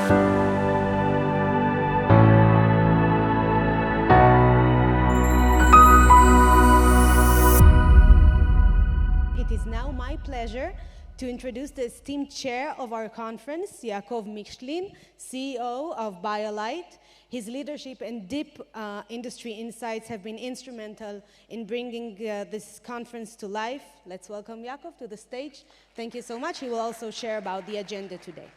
It is now my pleasure to introduce the esteemed chair of our conference, Yaacov Michlin, CEO of BioLight. His leadership and deep industry insights have been instrumental in bringing this conference to life. Let's welcome Yaacov to the stage. Thank you so much. He will also share about the agenda today.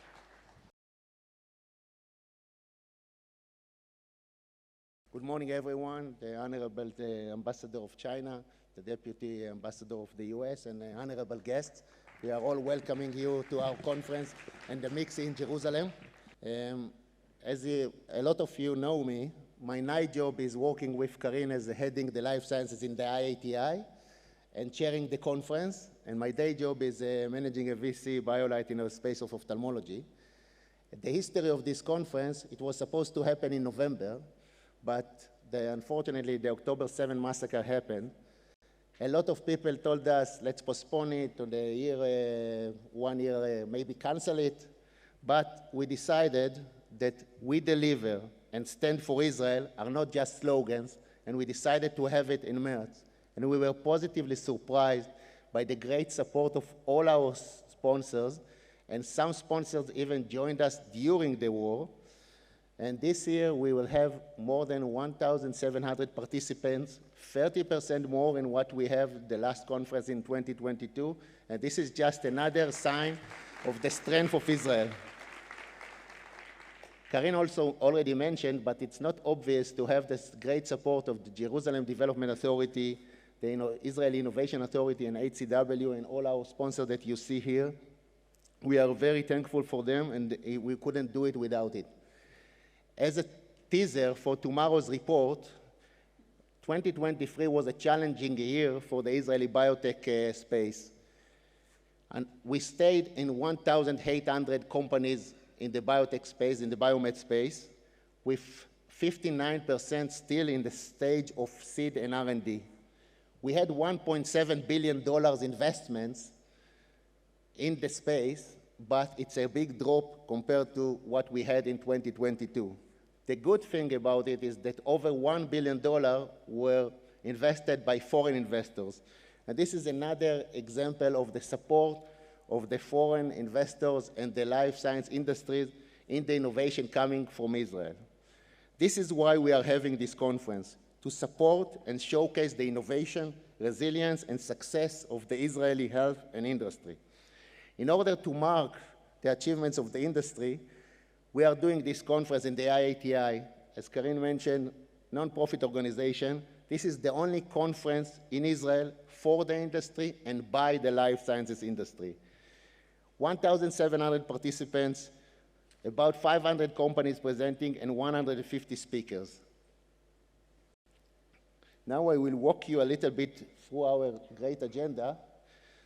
Good morning, everyone. The Honorable Ambassador of China, the Deputy Ambassador of the US, and the honorable guests. We are all welcoming you to our conference and the mix in Jerusalem. As a lot of you know me, my night job is working with Karin as heading the life sciences in the IATI and chairing the conference. And my day job is managing a VC BioLight in the space of ophthalmology. The history of this conference, it was supposed to happen in November, but unfortunately the October 7 massacre happened. A lot of people told us, let's postpone it to the year, 1 year, maybe cancel it. But we decided that we deliver and stand for Israel are not just slogans, and we decided to have it in March. And we were positively surprised by the great support of all our sponsors, and some sponsors even joined us during the war. And this year, we will have more than 1,700 participants, 30% more than what we have the last conference in 2022. And this is just another sign of the strength of Israel. Karin also already mentioned, but it's not obvious to have this great support of the Jerusalem Development Authority, the Israeli Innovation Authority, and HCW, and all our sponsors that you see here. We are very thankful for them, and we couldn't do it without it. As a teaser for tomorrow's report, 2023 was a challenging year for the Israeli biotech space. And we stayed in 1,800 companies in the biotech space, in the biomed space, with 59% still in the stage of seed and R&D. We had $1.7 billion investments in the space, but it's a big drop compared to what we had in 2022. The good thing about it is that over $1 billion were invested by foreign investors. And this is another example of the support of the foreign investors and the life science industries in the innovation coming from Israel. This is why we are having this conference, to support and showcase the innovation, resilience, and success of the Israeli health and industry. In order to mark the achievements of the industry, we are doing this conference in the IATI, as Karin mentioned, non-profit organization. This is the only conference in Israel for the industry and by the life sciences industry. 1,700 participants, about 500 companies presenting, and 150 speakers. Now I will walk you a little bit through our great agenda.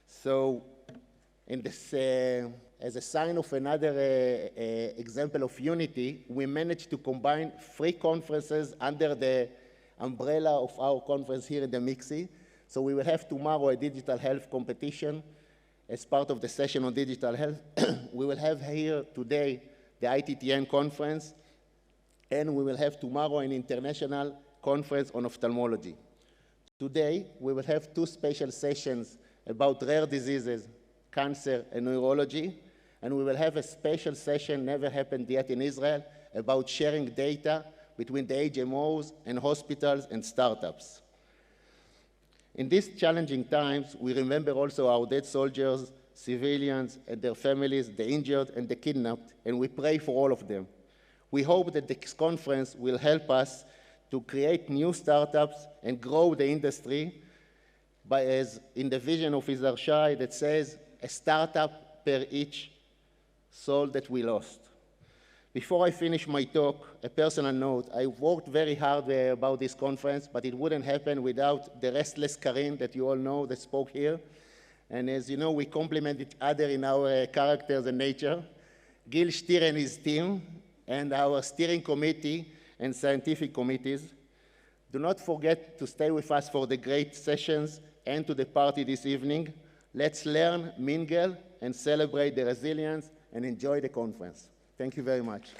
So, in this, as a sign of another example of unity, we managed to combine 3 conferences under the umbrella of our conference here in the Mixi. So we will have tomorrow a digital health competition as part of the session on digital health. We will have here today the ITTN conference, and we will have tomorrow an international conference on ophthalmology. Today, we will have 2 special sessions about rare diseases, cancer, and neurology, and we will have a special session, never happened yet in Israel, about sharing data between the HMOs and hospitals and startups. In these challenging times, we remember also our dead soldiers, civilians, and their families, the injured and the kidnapped, and we pray for all of them. We hope that this conference will help us to create new startups and grow the industry as in the vision of Yizhar Shai that says, a startup per each soul that we lost. Before I finish my talk, a personal note, I worked very hard about this conference, but it wouldn't happen without the restless Karin that you all know that spoke here. And as you know, we complement each other in our characters and nature. Gil Stier and his team, and our steering committee and scientific committees. Do not forget to stay with us for the great sessions and to the party this evening. Let's learn, mingle, and celebrate the resilience and enjoy the conference. Thank you very much.